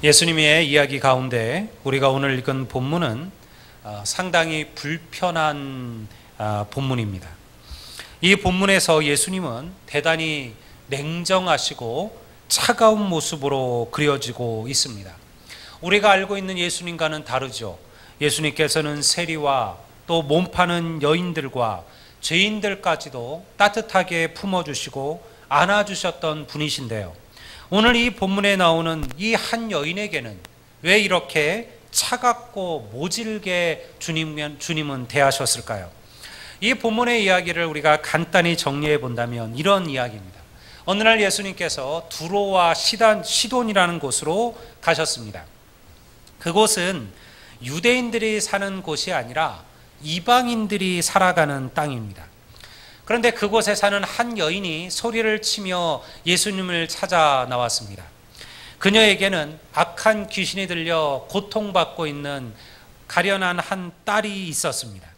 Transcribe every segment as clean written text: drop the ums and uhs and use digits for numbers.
예수님의 이야기 가운데 우리가 오늘 읽은 본문은 상당히 불편한 본문입니다. 이 본문에서 예수님은 대단히 냉정하시고 차가운 모습으로 그려지고 있습니다. 우리가 알고 있는 예수님과는 다르죠. 예수님께서는 세리와 또 몸파는 여인들과 죄인들까지도 따뜻하게 품어주시고 안아주셨던 분이신데요, 오늘 이 본문에 나오는 이 한 여인에게는 왜 이렇게 차갑고 모질게 주님은 대하셨을까요? 이 본문의 이야기를 우리가 간단히 정리해 본다면 이런 이야기입니다. 어느 날 예수님께서 두로와 시돈이라는 곳으로 가셨습니다. 그곳은 유대인들이 사는 곳이 아니라 이방인들이 살아가는 땅입니다. 그런데 그곳에 사는 한 여인이 소리를 치며 예수님을 찾아 나왔습니다. 그녀에게는 악한 귀신이 들려 고통받고 있는 가련한 한 딸이 있었습니다.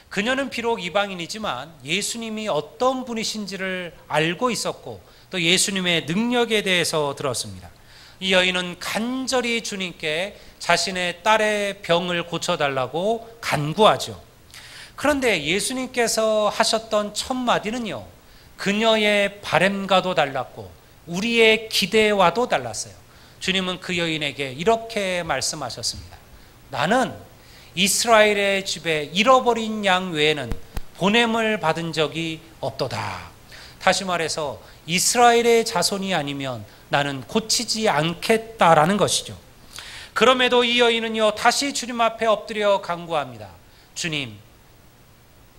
그녀는 비록 이방인이지만 예수님이 어떤 분이신지를 알고 있었고 또 예수님의 능력에 대해서 들었습니다. 이 여인은 간절히 주님께 자신의 딸의 병을 고쳐달라고 간구하죠. 그런데 예수님께서 하셨던 첫 마디는요, 그녀의 바램과도 달랐고 우리의 기대와도 달랐어요. 주님은 그 여인에게 이렇게 말씀하셨습니다. 나는 이스라엘의 집에 잃어버린 양 외에는 보냄을 받은 적이 없도다. 다시 말해서 이스라엘의 자손이 아니면 나는 고치지 않겠다라는 것이죠. 그럼에도 이 여인은요, 다시 주님 앞에 엎드려 간구합니다. 주님,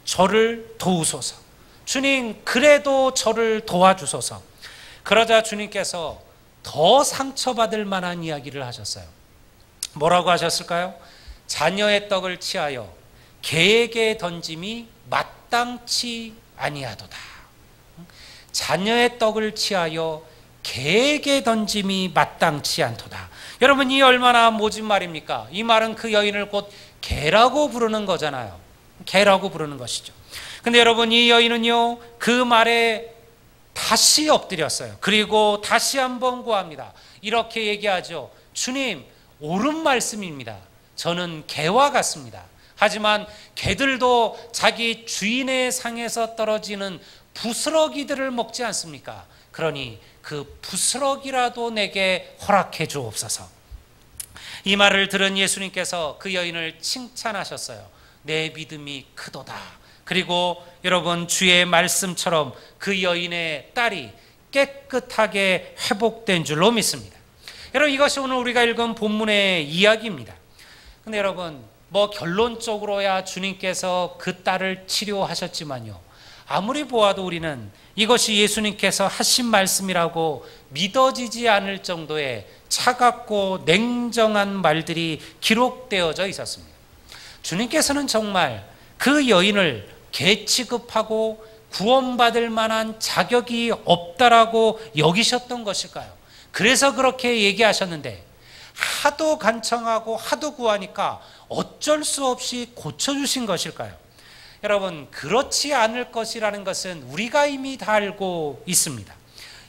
저를 도우소서. 주님, 그래도 저를 도와주소서. 그러자 주님께서 더 상처받을 만한 이야기를 하셨어요. 뭐라고 하셨을까요? 자녀의 떡을 취하여 개에게 던짐이 마땅치 아니하도다. 자녀의 떡을 취하여 개에게 던짐이 마땅치 않도다. 여러분, 이 얼마나 모진 말입니까? 이 말은 그 여인을 곧 개라고 부르는 거잖아요. 개라고 부르는 것이죠. 근데 여러분, 이 여인은요, 그 말에 다시 엎드렸어요. 그리고 다시 한번 구합니다. 이렇게 얘기하죠. 주님, 옳은 말씀입니다. 저는 개와 같습니다. 하지만 개들도 자기 주인의 상에서 떨어지는 부스러기들을 먹지 않습니까? 그러니 그 부스러기라도 내게 허락해 주옵소서. 이 말을 들은 예수님께서 그 여인을 칭찬하셨어요. 내 믿음이 크도다. 그리고 여러분, 주의 말씀처럼 그 여인의 딸이 깨끗하게 회복된 줄로 믿습니다. 여러분, 이것이 오늘 우리가 읽은 본문의 이야기입니다. 근데 여러분, 결론적으로야 주님께서 그 딸을 치료하셨지만요, 아무리 보아도 우리는 이것이 예수님께서 하신 말씀이라고 믿어지지 않을 정도의 차갑고 냉정한 말들이 기록되어져 있었습니다. 주님께서는 정말 그 여인을 개 취급하고 구원받을 만한 자격이 없다라고 여기셨던 것일까요? 그래서 그렇게 얘기하셨는데 하도 간청하고 하도 구하니까 어쩔 수 없이 고쳐주신 것일까요? 여러분, 그렇지 않을 것이라는 것은 우리가 이미 다 알고 있습니다.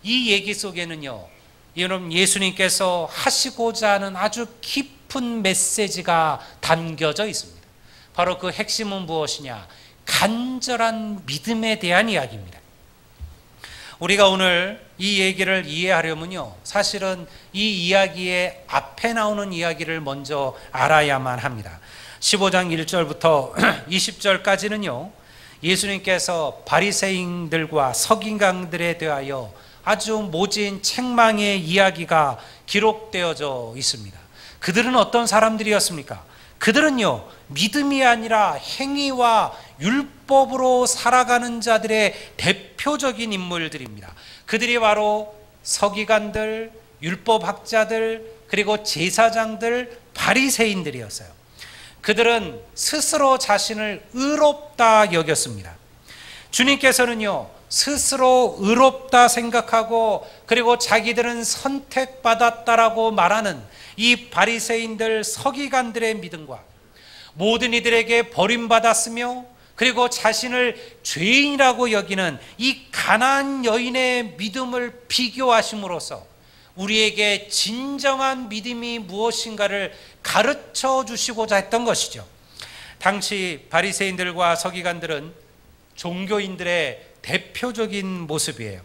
이 얘기 속에는요, 여러분, 예수님께서 하시고자 하는 아주 깊은 메시지가 담겨져 있습니다. 바로 그 핵심은 무엇이냐? 간절한 믿음에 대한 이야기입니다. 우리가 오늘 이 얘기를 이해하려면요, 사실은 이 이야기의 앞에 나오는 이야기를 먼저 알아야만 합니다. 15장 1절부터 20절까지는요, 예수님께서 바리새인들과 서기관들에 대하여 아주 모진 책망의 이야기가 기록되어져 있습니다. 그들은 어떤 사람들이었습니까? 그들은요, 믿음이 아니라 행위와 율법으로 살아가는 자들의 대표적인 인물들입니다. 그들이 바로 서기관들, 율법학자들, 그리고 제사장들, 바리새인들이었어요. 그들은 스스로 자신을 의롭다 여겼습니다. 주님께서는요, 스스로 의롭다 생각하고 그리고 자기들은 선택받았다라고 말하는 이 바리새인들, 서기관들의 믿음과 모든 이들에게 버림받았으며 그리고 자신을 죄인이라고 여기는 이 가난한 여인의 믿음을 비교하심으로써 우리에게 진정한 믿음이 무엇인가를 가르쳐 주시고자 했던 것이죠. 당시 바리새인들과 서기관들은 종교인들의 대표적인 모습이에요.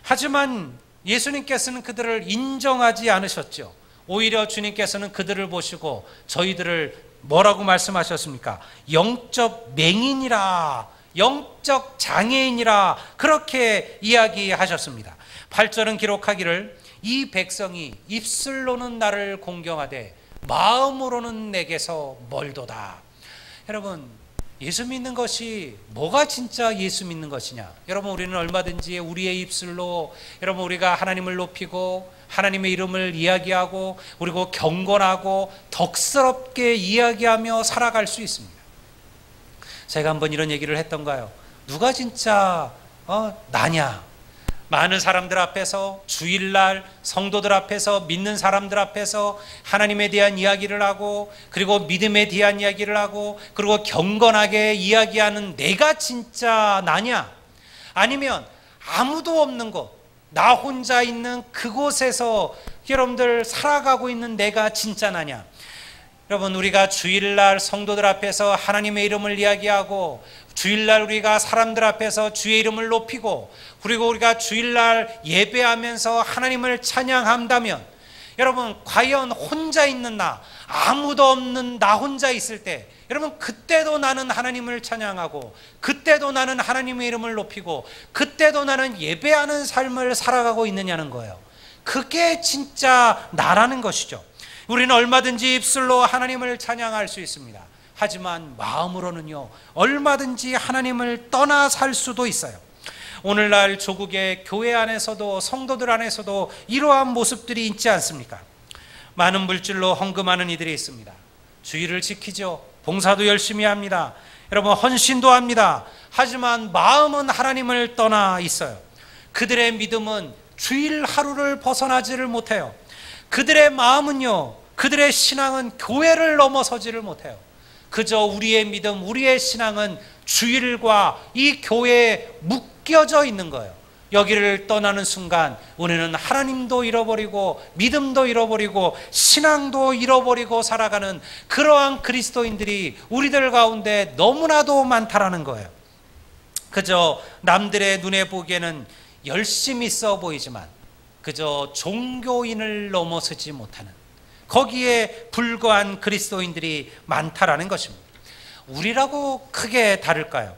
하지만 예수님께서는 그들을 인정하지 않으셨죠. 오히려 주님께서는 그들을 보시고 저희들을 뭐라고 말씀하셨습니까? 영적 맹인이라, 영적 장애인이라 그렇게 이야기하셨습니다. 8절은 기록하기를 이 백성이 입술로는 나를 공경하되 마음으로는 내게서 멀도다. 여러분, 예수 믿는 것이 뭐가 진짜 예수 믿는 것이냐? 여러분, 우리는 얼마든지 우리의 입술로 여러분 우리가 하나님을 높이고 하나님의 이름을 이야기하고 그리고 경건하고 덕스럽게 이야기하며 살아갈 수 있습니다. 제가 한번 이런 얘기를 했던가요? 누가 진짜 나냐? 많은 사람들 앞에서, 주일날 성도들 앞에서, 믿는 사람들 앞에서 하나님에 대한 이야기를 하고 그리고 믿음에 대한 이야기를 하고 그리고 경건하게 이야기하는 내가 진짜 나냐? 아니면 아무도 없는 곳, 나 혼자 있는 그곳에서 여러분들 살아가고 있는 내가 진짜 나냐? 여러분, 우리가 주일날 성도들 앞에서 하나님의 이름을 이야기하고 주일날 우리가 사람들 앞에서 주의 이름을 높이고 그리고 우리가 주일날 예배하면서 하나님을 찬양한다면 여러분, 과연 혼자 있는 나, 아무도 없는 나 혼자 있을 때 여러분, 그때도 나는 하나님을 찬양하고 그때도 나는 하나님의 이름을 높이고 그때도 나는 예배하는 삶을 살아가고 있느냐는 거예요. 그게 진짜 나라는 것이죠. 우리는 얼마든지 입술로 하나님을 찬양할 수 있습니다. 하지만 마음으로는요, 얼마든지 하나님을 떠나 살 수도 있어요. 오늘날 조국의 교회 안에서도 성도들 안에서도 이러한 모습들이 있지 않습니까? 많은 물질로 헌금하는 이들이 있습니다. 주의를 지키죠. 봉사도 열심히 합니다. 여러분, 헌신도 합니다. 하지만 마음은 하나님을 떠나 있어요. 그들의 믿음은 주일 하루를 벗어나지를 못해요. 그들의 마음은요, 그들의 신앙은 교회를 넘어서지를 못해요. 그저 우리의 믿음, 우리의 신앙은 주일과 이 교회에 묶여져 있는 거예요. 여기를 떠나는 순간 우리는 하나님도 잃어버리고 믿음도 잃어버리고 신앙도 잃어버리고 살아가는 그러한 그리스도인들이 우리들 가운데 너무나도 많다라는 거예요. 그저 남들의 눈에 보기에는 열심히 써 보이지만 그저 종교인을 넘어서지 못하는 거기에 불과한 그리스도인들이 많다라는 것입니다. 우리라고 크게 다를까요?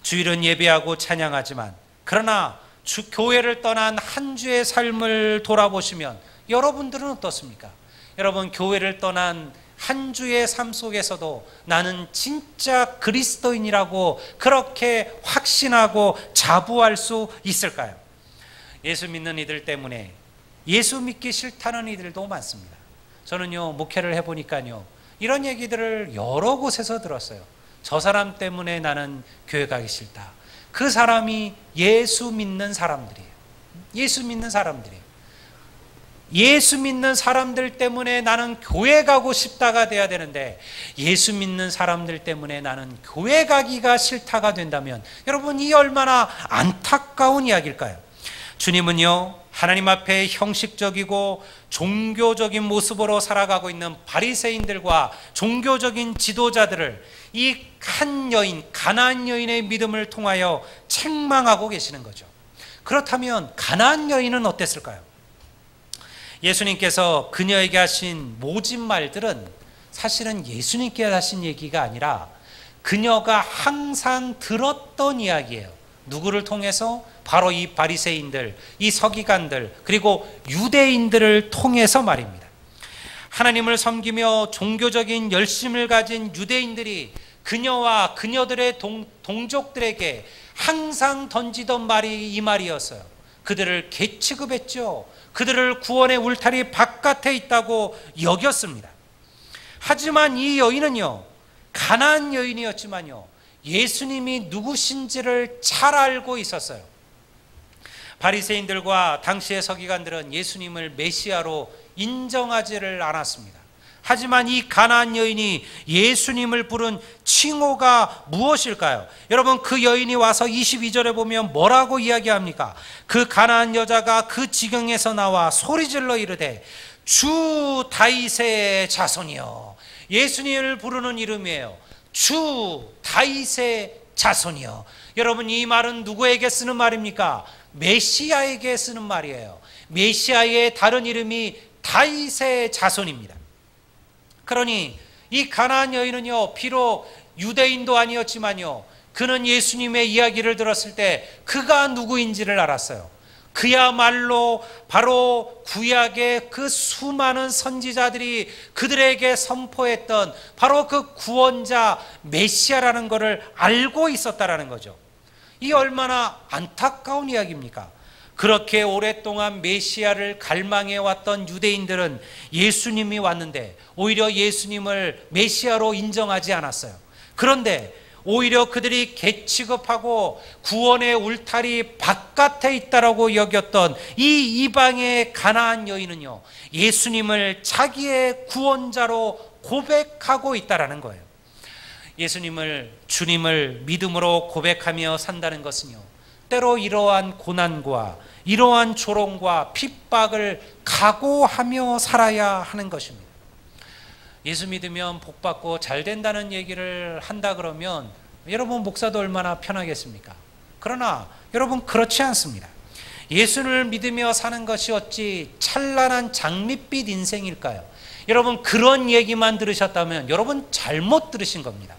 주일은 예배하고 찬양하지만 그러나 교회를 떠난 한 주의 삶을 돌아보시면 여러분들은 어떻습니까? 여러분, 교회를 떠난 한 주의 삶 속에서도 나는 진짜 그리스도인이라고 그렇게 확신하고 자부할 수 있을까요? 예수 믿는 이들 때문에 예수 믿기 싫다는 이들도 많습니다. 저는요, 목회를 해보니까요, 이런 얘기들을 여러 곳에서 들었어요. 저 사람 때문에 나는 교회 가기 싫다. 그 사람이 예수 믿는 사람들이에요. 예수 믿는 사람들이에요. 예수 믿는 사람들 때문에 나는 교회 가고 싶다가 돼야 되는데 예수 믿는 사람들 때문에 나는 교회 가기가 싫다가 된다면 여러분, 이 얼마나 안타까운 이야기일까요? 주님은요, 하나님 앞에 형식적이고 종교적인 모습으로 살아가고 있는 바리새인들과 종교적인 지도자들을 이 한 여인, 가나안 여인의 믿음을 통하여 책망하고 계시는 거죠. 그렇다면 가나안 여인은 어땠을까요? 예수님께서 그녀에게 하신 모진 말들은 사실은 예수님께 하신 얘기가 아니라 그녀가 항상 들었던 이야기예요. 누구를 통해서? 바로 이 바리새인들, 이 서기관들, 그리고 유대인들을 통해서 말입니다. 하나님을 섬기며 종교적인 열심을 가진 유대인들이 그녀와 그녀들의 동족들에게 항상 던지던 말이 이 말이었어요. 그들을 개취급했죠. 그들을 구원의 울타리 바깥에 있다고 여겼습니다. 하지만 이 여인은요, 가나안 여인이었지만요, 예수님이 누구신지를 잘 알고 있었어요. 바리새인들과 당시의 서기관들은 예수님을 메시아로 인정하지를 않았습니다. 하지만 이 가나안 여인이 예수님을 부른 칭호가 무엇일까요? 여러분, 그 여인이 와서 22절에 보면 뭐라고 이야기합니까? 그 가나안 여자가 그 지경에서 나와 소리질러 이르되 주 다윗의 자손이여. 예수님을 부르는 이름이에요. 주 다윗의 자손이여. 여러분, 이 말은 누구에게 쓰는 말입니까? 메시아에게 쓰는 말이에요. 메시아의 다른 이름이 다윗의 자손입니다. 그러니 이 가나안 여인은요, 비록 유대인도 아니었지만요, 그는 예수님의 이야기를 들었을 때 그가 누구인지를 알았어요. 그야말로 바로 구약의 그 수많은 선지자들이 그들에게 선포했던 바로 그 구원자 메시아라는 것을 알고 있었다라는 거죠. 이 얼마나 안타까운 이야기입니까? 그렇게 오랫동안 메시아를 갈망해 왔던 유대인들은 예수님이 왔는데 오히려 예수님을 메시아로 인정하지 않았어요. 그런데 오히려 그들이 개취급하고 구원의 울타리 바깥에 있다라고 여겼던 이 이방의 가나안 여인은요, 예수님을 자기의 구원자로 고백하고 있다라는 거예요. 예수님을, 주님을 믿음으로 고백하며 산다는 것은요, 때로 이러한 고난과 이러한 조롱과 핍박을 각오하며 살아야 하는 것입니다. 예수 믿으면 복받고 잘 된다는 얘기를 한다 그러면 여러분, 목사도 얼마나 편하겠습니까? 그러나 여러분, 그렇지 않습니다. 예수를 믿으며 사는 것이 어찌 찬란한 장밋빛 인생일까요? 여러분, 그런 얘기만 들으셨다면 여러분 잘못 들으신 겁니다.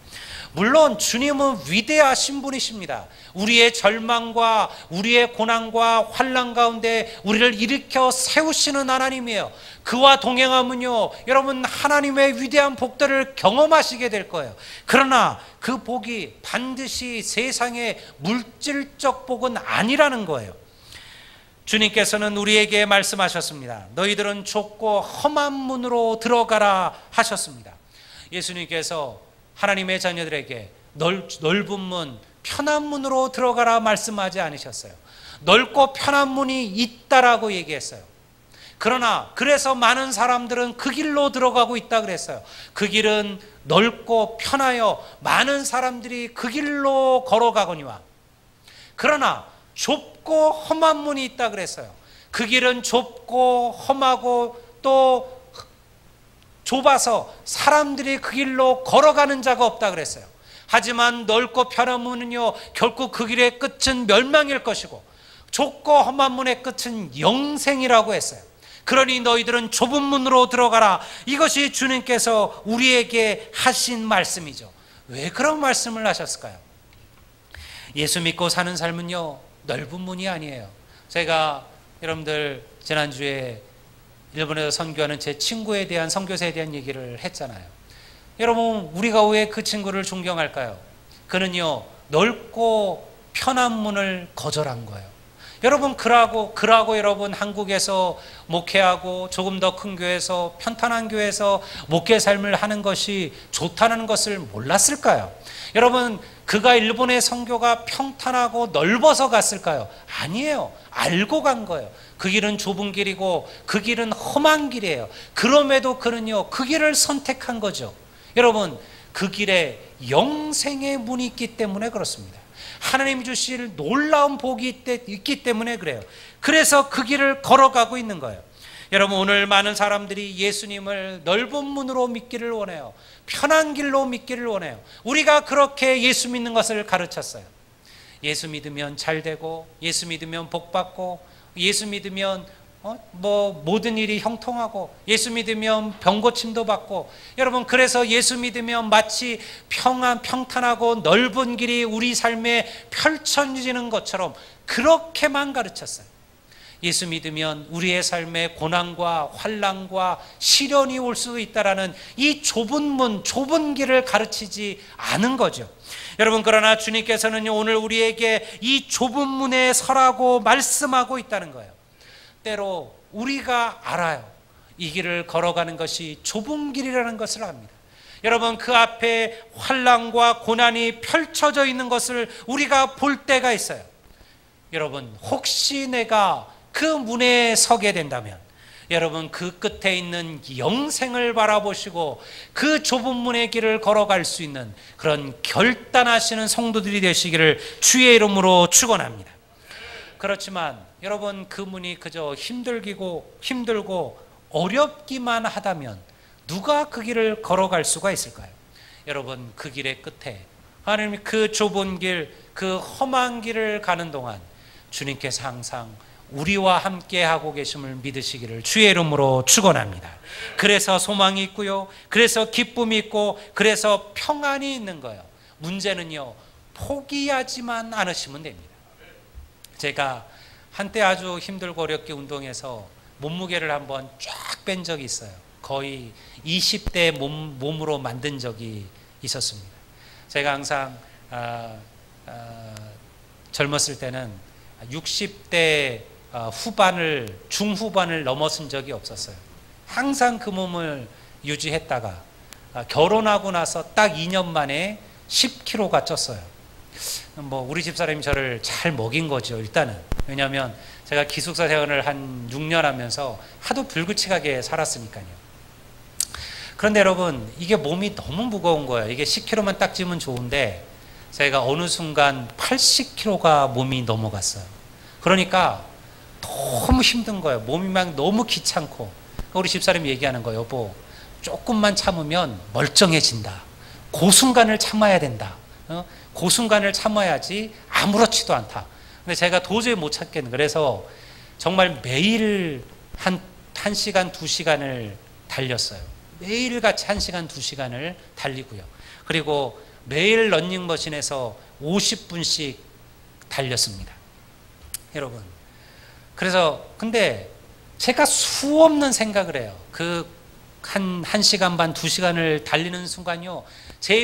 물론 주님은 위대하신 분이십니다. 우리의 절망과 우리의 고난과 환난 가운데 우리를 일으켜 세우시는 하나님이에요. 그와 동행하면요, 여러분 하나님의 위대한 복들을 경험하시게 될 거예요. 그러나 그 복이 반드시 세상의 물질적 복은 아니라는 거예요. 주님께서는 우리에게 말씀하셨습니다. 너희들은 좁고 험한 문으로 들어가라 하셨습니다. 예수님께서 하나님의 자녀들에게 넓은 문, 편한 문으로 들어가라 말씀하지 않으셨어요. 넓고 편한 문이 있다라고 얘기했어요. 그러나 그래서 많은 사람들은 그 길로 들어가고 있다 그랬어요. 그 길은 넓고 편하여 많은 사람들이 그 길로 걸어가거니와, 그러나 좁고 험한 문이 있다 그랬어요. 그 길은 좁고 험하고 또 좁아서 사람들이 그 길로 걸어가는 자가 없다 그랬어요. 하지만 넓고 편한 문은요, 결국 그 길의 끝은 멸망일 것이고 좁고 험한 문의 끝은 영생이라고 했어요. 그러니 너희들은 좁은 문으로 들어가라. 이것이 주님께서 우리에게 하신 말씀이죠. 왜 그런 말씀을 하셨을까요? 예수 믿고 사는 삶은요, 넓은 문이 아니에요. 제가 여러분들 지난주에 일본에서 선교하는 제 친구에 대한, 선교사에 대한 얘기를 했잖아요. 여러분, 우리가 왜 그 친구를 존경할까요? 그는요, 넓고 편한 문을 거절한 거예요. 여러분, 그러고 여러분 한국에서 목회하고 조금 더 큰 교회에서, 편탄한 교회에서 목회 삶을 하는 것이 좋다는 것을 몰랐을까요? 여러분, 그가 일본의 선교가 평탄하고 넓어서 갔을까요? 아니에요. 알고 간 거예요. 그 길은 좁은 길이고 그 길은 험한 길이에요. 그럼에도 그는요, 그 길을 선택한 거죠. 여러분, 그 길에 영생의 문이 있기 때문에 그렇습니다. 하나님 주실 놀라운 복이 있기 때문에 그래요. 그래서 그 길을 걸어가고 있는 거예요. 여러분, 오늘 많은 사람들이 예수님을 넓은 문으로 믿기를 원해요. 편한 길로 믿기를 원해요. 우리가 그렇게 예수 믿는 것을 가르쳤어요. 예수 믿으면 잘 되고, 예수 믿으면 복 받고, 예수 믿으면 모든 일이 형통하고, 예수 믿으면 병고침도 받고, 여러분, 그래서 예수 믿으면 마치 평탄하고 넓은 길이 우리 삶에 펼쳐지는 것처럼 그렇게만 가르쳤어요. 예수 믿으면 우리의 삶에 고난과 환난과 시련이 올 수도 있다라는 이 좁은 문, 좁은 길을 가르치지 않은 거죠. 여러분, 그러나 주님께서는 오늘 우리에게 이 좁은 문에 서라고 말씀하고 있다는 거예요. 때로 우리가 알아요. 이 길을 걸어가는 것이 좁은 길이라는 것을 압니다. 여러분, 그 앞에 환난과 고난이 펼쳐져 있는 것을 우리가 볼 때가 있어요. 여러분, 혹시 내가 그 문에 서게 된다면, 여러분 그 끝에 있는 영생을 바라보시고 그 좁은 문의 길을 걸어갈 수 있는 그런 결단하시는 성도들이 되시기를 주의 이름으로 축원합니다. 그렇지만 여러분 그 문이 그저 힘들고 어렵기만 하다면 누가 그 길을 걸어갈 수가 있을까요? 여러분 그 길의 끝에 하나님이 그 좁은 길, 그 험한 길을 가는 동안 주님께서 항상 우리와 함께 하고 계심을 믿으시기를 주의 이름으로 축원합니다. 그래서 소망이 있고요, 그래서 기쁨이 있고, 그래서 평안이 있는 거예요. 문제는요, 포기하지만 않으시면 됩니다. 제가 한때 아주 힘들고 어렵게 운동해서 몸무게를 한번 쫙 뺀 적이 있어요. 거의 20대 몸으로 만든 적이 있었습니다. 제가 항상 젊었을 때는 60대 중후반을 넘어선 적이 없었어요. 항상 그 몸을 유지했다가 결혼하고 나서 딱 2년 만에 10kg가 쪘어요. 우리 집사람이 저를 잘 먹인 거죠, 일단은. 왜냐하면 제가 기숙사 생활을 한 6년 하면서 하도 불규칙하게 살았으니까요. 그런데 여러분, 이게 몸이 너무 무거운 거예요. 이게 10kg만 딱 찌면 좋은데 제가 어느 순간 80kg가 몸이 넘어갔어요. 그러니까 너무 힘든 거예요. 몸이 막 너무 귀찮고. 우리 집사람이 얘기하는 거예요. 여보, 조금만 참으면 멀쩡해진다. 그 순간을 참아야 된다. 그 순간을 참아야지 아무렇지도 않다. 근데 제가 도저히 못 참겠는. 그래서 정말 매일 한 1시간, 2시간을 달렸어요. 매일같이 1시간, 2시간을 달리고요. 그리고 매일 러닝머신에서 50분씩 달렸습니다. 여러분. 그래서 근데 제가 수없는 생각을 해요. 그 한 1시간 반, 2시간을 달리는 순간요, 제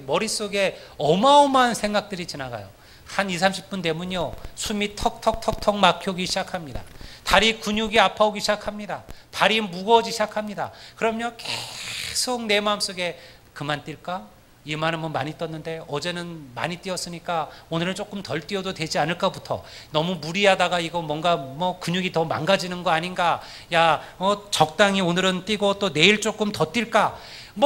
머릿속에 어마어마한 생각들이 지나가요. 한 2, 30분 되면요, 숨이 턱턱턱턱 막혀오기 시작합니다. 다리 근육이 아파오기 시작합니다. 발이 무거워지기 시작합니다. 그럼요, 계속 내 마음속에 그만 뛸까? 이만하면 많이 떴는데 어제는 많이 뛰었으니까 오늘은 조금 덜 뛰어도 되지 않을까부터, 너무 무리하다가 이거 뭔가 근육이 더 망가지는 거 아닌가, 적당히 오늘은 뛰고 또 내일 조금 더 뛸까,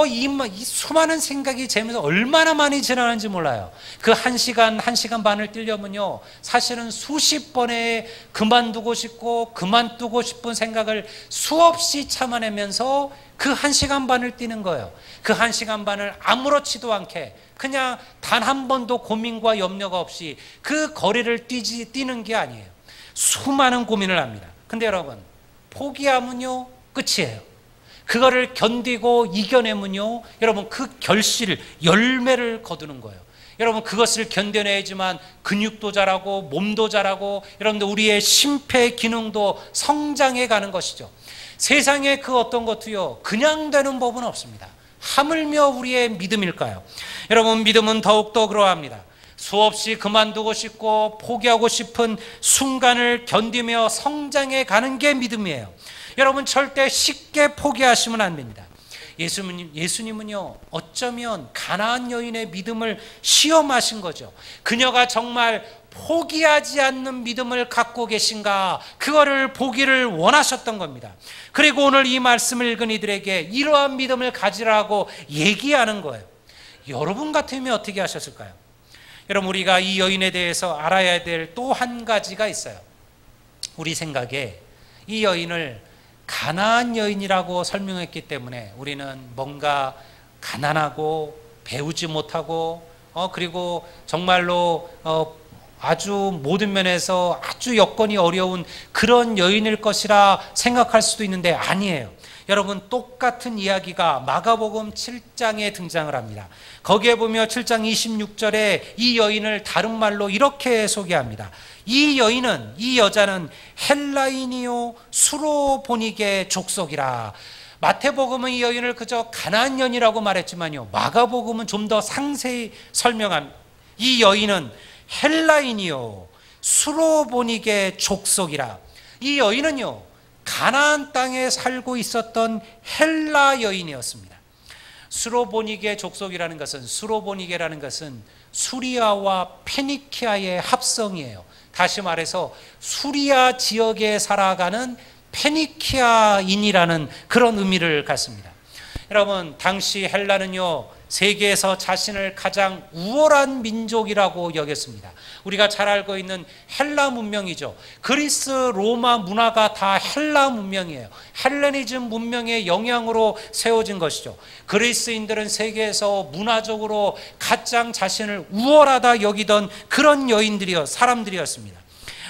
이 수많은 생각이 제면서 얼마나 많이 지나는지 몰라요. 그 1시간 반을 뛰려면요, 사실은 수십 번의 그만두고 싶은 생각을 수없이 참아내면서 그 1시간 반을 뛰는 거예요. 그 1시간 반을 아무렇지도 않게 그냥 단 한 번도 고민과 염려가 없이 그 거리를 뛰는 게 아니에요. 수많은 고민을 합니다. 근데 여러분, 포기하면요, 끝이에요. 그거를 견디고 이겨내면요, 여러분 그 열매를 거두는 거예요. 여러분 그것을 견뎌내야지만 근육도 자라고 몸도 자라고, 여러분들 우리의 심폐 기능도 성장해 가는 것이죠. 세상에 그 어떤 것도요, 그냥 되는 법은 없습니다. 하물며 우리의 믿음일까요? 여러분, 믿음은 더욱더 그러합니다. 수없이 그만두고 싶고 포기하고 싶은 순간을 견디며 성장해 가는 게 믿음이에요. 여러분 절대 쉽게 포기하시면 안 됩니다. 예수님은요, 어쩌면 가나안 여인의 믿음을 시험하신 거죠. 그녀가 정말 포기하지 않는 믿음을 갖고 계신가, 그거를 보기를 원하셨던 겁니다. 그리고 오늘 이 말씀을 읽은 이들에게 이러한 믿음을 가지라고 얘기하는 거예요. 여러분 같으면 어떻게 하셨을까요? 여러분, 우리가 이 여인에 대해서 알아야 될 또 한 가지가 있어요. 우리 생각에 이 여인을 가나안 여인이라고 설명했기 때문에 우리는 뭔가 가난하고 배우지 못하고 그리고 정말로 아주 모든 면에서 아주 여건이 어려운 그런 여인일 것이라 생각할 수도 있는데 아니에요. 여러분, 똑같은 이야기가 마가복음 7장에 등장을 합니다. 거기에 보면 7장 26절에 이 여인을 다른 말로 이렇게 소개합니다. 이 여자는 헬라인이요 수로보니게 족속이라. 마태복음은 이 여인을 그저 가나안 여인이라고 말했지만요, 마가복음은 좀 더 상세히 설명합니다. 이 여인은 헬라인이요 수로보니게 족속이라. 이 여인은요, 가나안 땅에 살고 있었던 헬라 여인이었습니다. 수로보니게 족속이라는 것은, 수로보니게라는 것은 수리아와 페니키아의 합성이에요. 다시 말해서 수리아 지역에 살아가는 페니키아인이라는 그런 의미를 갖습니다. 여러분, 당시 헬라는요, 세계에서 자신을 가장 우월한 민족이라고 여겼습니다. 우리가 잘 알고 있는 헬라 문명이죠. 그리스, 로마 문화가 다 헬라 문명이에요. 헬레니즘 문명의 영향으로 세워진 것이죠. 그리스인들은 세계에서 문화적으로 가장 자신을 우월하다 여기던 그런 사람들이었습니다.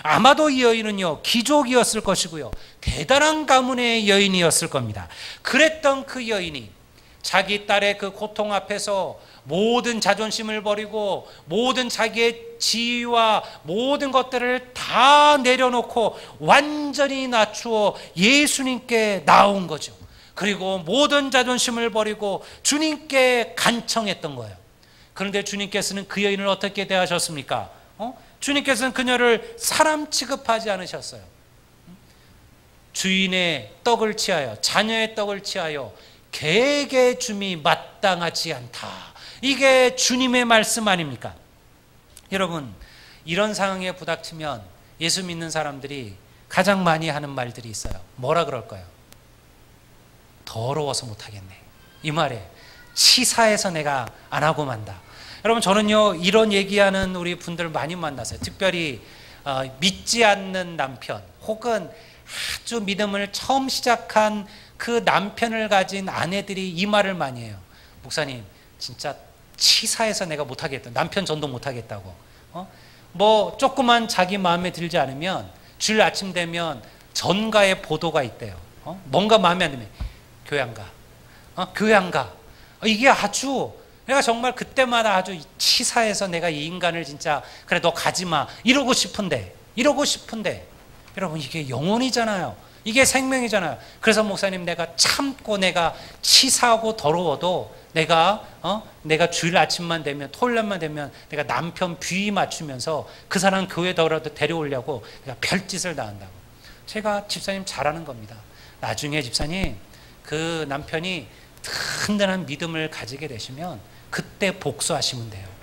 아마도 이 여인은요, 귀족이었을 것이고요, 대단한 가문의 여인이었을 겁니다. 그랬던 그 여인이 자기 딸의 그 고통 앞에서 모든 자존심을 버리고 모든 자기의 지위와 모든 것들을 다 내려놓고 완전히 낮추어 예수님께 나온 거죠. 그리고 모든 자존심을 버리고 주님께 간청했던 거예요. 그런데 주님께서는 그 여인을 어떻게 대하셨습니까? 주님께서는 그녀를 사람 취급하지 않으셨어요. 주인의 떡을 취하여, 자녀의 떡을 취하여 개에게 줌이 마땅하지 않다. 이게 주님의 말씀 아닙니까? 여러분, 이런 상황에 부닥치면 예수 믿는 사람들이 가장 많이 하는 말들이 있어요. 뭐라 그럴까요? 더러워서 못하겠네. 이 말에 치사해서 내가 안 하고 만다. 여러분, 저는요, 이런 얘기하는 우리 분들 많이 만났어요. 특별히 믿지 않는 남편, 혹은 아주 믿음을 처음 시작한 그 남편을 가진 아내들이 이 말을 많이 해요. 목사님, 진짜 치사해서 내가 못하겠다. 남편 전도 못하겠다고. 뭐 조그만 자기 마음에 들지 않으면 주일 아침 되면 전가의 보도가 있대요. 뭔가 마음에 안 들면 교회 안 가. 교회 안 가. 이게 아주, 내가 정말 그때마다 아주 치사해서 내가 이 인간을 진짜, 그래 너 가지 마, 이러고 싶은데 여러분, 이게 영혼이잖아요. 이게 생명이잖아요. 그래서 목사님, 내가 참고 내가 치사하고 더러워도 내가 주일 아침만 되면, 토요일만 되면 내가 남편 비위 맞추면서 그 사람 교회더라도 데려오려고 내가 별짓을 다 한다고. 제가 집사님 잘하는 겁니다. 나중에 집사님, 그 남편이 든든한 믿음을 가지게 되시면 그때 복수하시면 돼요.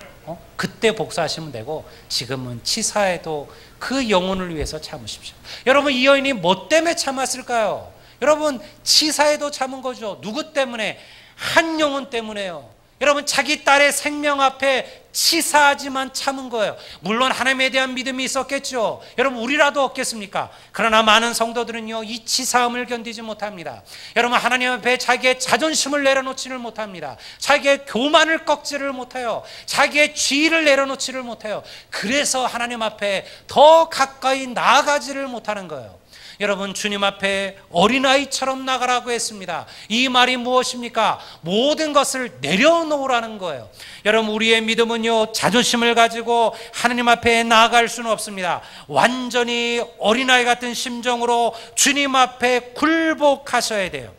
그때 복수하시면 되고, 지금은 치사해도 그 영혼을 위해서 참으십시오. 여러분, 이 여인이 뭐 때문에 참았을까요? 여러분, 치사해도 참은 거죠. 누구 때문에? 한 영혼 때문에요. 여러분, 자기 딸의 생명 앞에 치사하지만 참은 거예요. 물론 하나님에 대한 믿음이 있었겠죠. 여러분, 우리라도 없겠습니까? 그러나 많은 성도들은요, 이 치사함을 견디지 못합니다. 여러분, 하나님 앞에 자기의 자존심을 내려놓지를 못합니다. 자기의 교만을 꺾지를 못해요. 자기의 지위를 내려놓지를 못해요. 그래서 하나님 앞에 더 가까이 나아가지를 못하는 거예요. 여러분, 주님 앞에 어린아이처럼 나가라고 했습니다. 이 말이 무엇입니까? 모든 것을 내려놓으라는 거예요. 여러분, 우리의 믿음은요, 자존심을 가지고 하나님 앞에 나아갈 수는 없습니다. 완전히 어린아이 같은 심정으로 주님 앞에 굴복하셔야 돼요.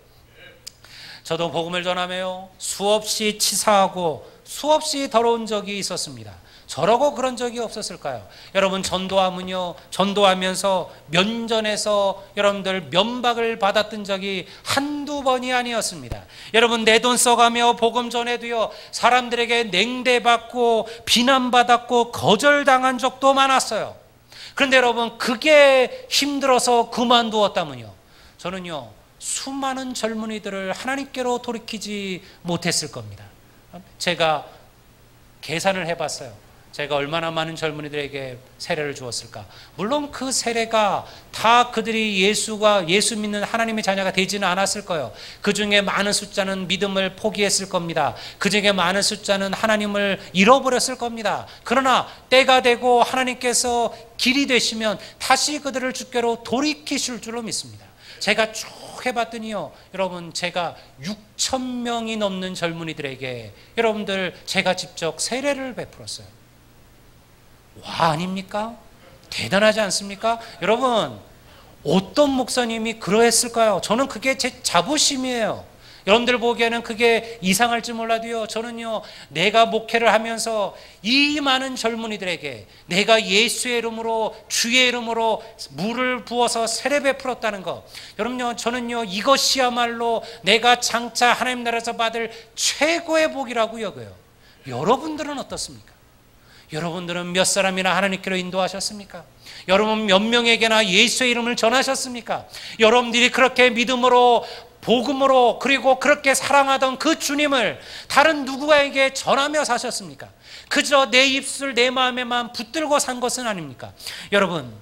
저도 복음을 전하며 수없이 치사하고 수없이 더러운 적이 있었습니다. 저러고 그런 적이 없었을까요? 여러분, 전도하면서 면전에서 여러분들 면박을 받았던 적이 한두 번이 아니었습니다. 여러분, 내 돈 써가며 복음 전해도요, 사람들에게 냉대받고 비난받았고 거절당한 적도 많았어요. 그런데 여러분, 그게 힘들어서 그만두었다면요, 저는요, 수많은 젊은이들을 하나님께로 돌이키지 못했을 겁니다. 제가 계산을 해봤어요. 제가 얼마나 많은 젊은이들에게 세례를 주었을까? 물론 그 세례가 다 그들이 예수 믿는 하나님의 자녀가 되지는 않았을 거예요. 그 중에 많은 숫자는 믿음을 포기했을 겁니다. 그 중에 많은 숫자는 하나님을 잃어버렸을 겁니다. 그러나 때가 되고 하나님께서 길이 되시면 다시 그들을 주께로 돌이키실 줄로 믿습니다. 제가 쭉 해봤더니요, 여러분, 제가 6,000명이 넘는 젊은이들에게 여러분들 제가 직접 세례를 베풀었어요. 와, 아닙니까? 대단하지 않습니까? 여러분, 어떤 목사님이 그러했을까요? 저는 그게 제 자부심이에요. 여러분들 보기에는 그게 이상할지 몰라도요, 저는요, 내가 목회를 하면서 이 많은 젊은이들에게 내가 예수의 이름으로, 주의 이름으로 물을 부어서 세례 베풀었다는 것, 여러분요, 저는요, 이것이야말로 내가 장차 하나님 나라에서 받을 최고의 복이라고 여겨요. 여러분들은 어떻습니까? 여러분들은 몇 사람이나 하나님께로 인도하셨습니까? 여러분 몇 명에게나 예수의 이름을 전하셨습니까? 여러분들이 그렇게 믿음으로, 복음으로, 그리고 그렇게 사랑하던 그 주님을 다른 누구에게 전하며 사셨습니까? 그저 내 입술, 내 마음에만 붙들고 산 것은 아닙니까? 여러분,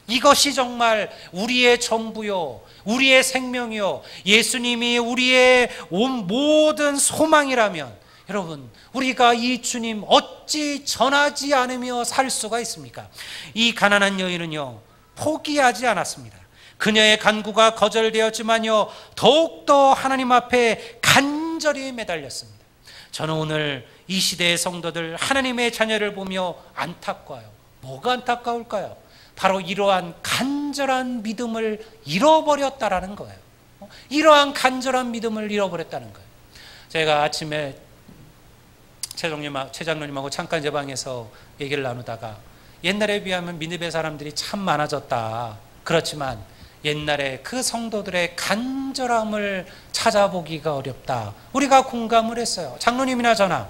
이것이 정말 우리의 전부요, 우리의 생명이요, 예수님이 우리의 온 모든 소망이라면, 여러분, 우리가 이 주님 어찌 전하지 않으며 살 수가 있습니까? 이 가난한 여인은요, 포기하지 않았습니다. 그녀의 간구가 거절되었지만요, 더욱더 하나님 앞에 간절히 매달렸습니다. 저는 오늘 이 시대의 성도들, 하나님의 자녀를 보며 안타까워요. 뭐가 안타까울까요? 바로 이러한 간절한 믿음을 잃어버렸다라는 거예요. 이러한 간절한 믿음을 잃어버렸다는 거예요. 제가 아침에 최 장로님하고 잠깐 제 방에서 얘기를 나누다가 옛날에 비하면 민입의 사람들이 참 많아졌다. 그렇지만 옛날에 그 성도들의 간절함을 찾아보기가 어렵다. 우리가 공감을 했어요. 장로님이나 저나.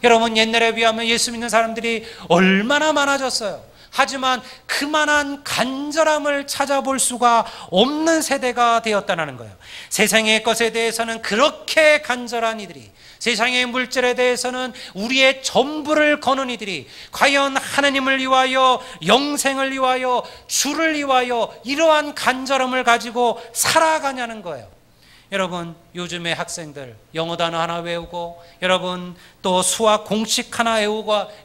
여러분, 옛날에 비하면 예수 믿는 사람들이 얼마나 많아졌어요. 하지만 그만한 간절함을 찾아볼 수가 없는 세대가 되었다는 거예요. 세상의 것에 대해서는 그렇게 간절한 이들이, 세상의 물질에 대해서는 우리의 전부를 거는 이들이 과연 하나님을 위하여, 영생을 위하여, 주를 위하여 이러한 간절함을 가지고 살아가냐는 거예요. 여러분, 요즘의 학생들 영어 단어 하나 외우고, 여러분 또 수학 공식 하나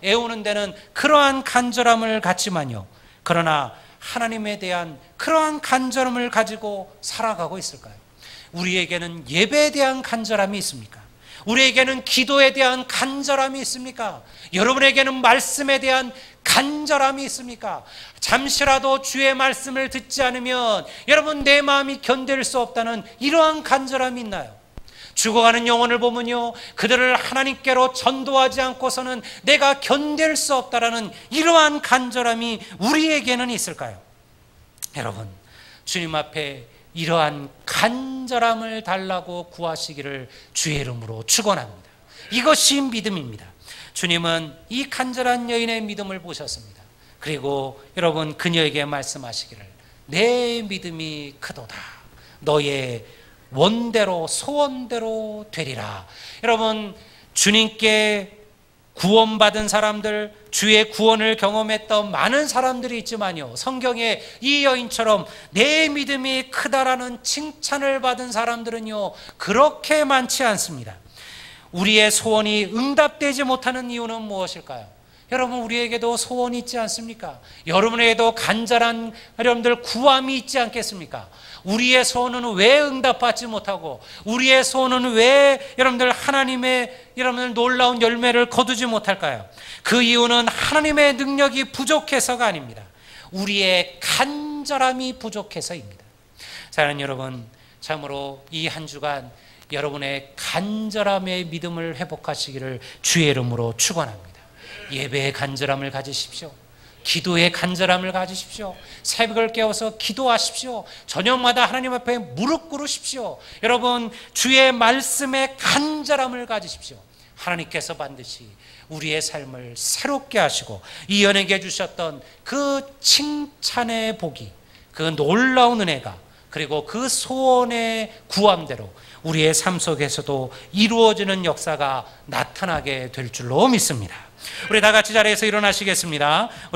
외우는 데는 그러한 간절함을 갖지만요, 그러나 하나님에 대한 그러한 간절함을 가지고 살아가고 있을까요? 우리에게는 예배에 대한 간절함이 있습니까? 우리에게는 기도에 대한 간절함이 있습니까? 여러분에게는 말씀에 대한 간절함이 있습니까? 잠시라도 주의 말씀을 듣지 않으면 여러분 내 마음이 견딜 수 없다는 이러한 간절함이 있나요? 죽어가는 영혼을 보면요, 그들을 하나님께로 전도하지 않고서는 내가 견딜 수 없다라는 이러한 간절함이 우리에게는 있을까요? 여러분, 주님 앞에 이러한 간절함을 달라고 구하시기를 주의 이름으로 축원합니다. 이것이 믿음입니다. 주님은 이 간절한 여인의 믿음을 보셨습니다. 그리고 여러분, 그녀에게 말씀하시기를 내 믿음이 크도다, 너의 원대로 소원대로 되리라. 여러분, 주님께 구원받은 사람들, 주의 구원을 경험했던 많은 사람들이 있지만요, 성경에 이 여인처럼 내 믿음이 크다라는 칭찬을 받은 사람들은요, 그렇게 많지 않습니다. 우리의 소원이 응답되지 못하는 이유는 무엇일까요? 여러분, 우리에게도 소원이 있지 않습니까? 여러분에게도 간절한 여러분들 구함이 있지 않겠습니까? 우리의 소원은 왜 응답받지 못하고, 우리의 소원은 왜 여러분들 하나님의 여러분들 놀라운 열매를 거두지 못할까요? 그 이유는 하나님의 능력이 부족해서가 아닙니다. 우리의 간절함이 부족해서입니다. 사랑하는 여러분, 참으로 이 한 주간 여러분의 간절함의 믿음을 회복하시기를 주의 이름으로 축원합니다. 예배의 간절함을 가지십시오. 기도의 간절함을 가지십시오. 새벽을 깨워서 기도하십시오. 저녁마다 하나님 앞에 무릎 꿇으십시오. 여러분, 주의 말씀에 간절함을 가지십시오. 하나님께서 반드시 우리의 삶을 새롭게 하시고 이연에게 주셨던 그 칭찬의 복이, 그 놀라운 은혜가, 그리고 그 소원의 구함대로 우리의 삶 속에서도 이루어지는 역사가 나타나게 될 줄로 믿습니다. 우리 다 같이 자리에서 일어나시겠습니다.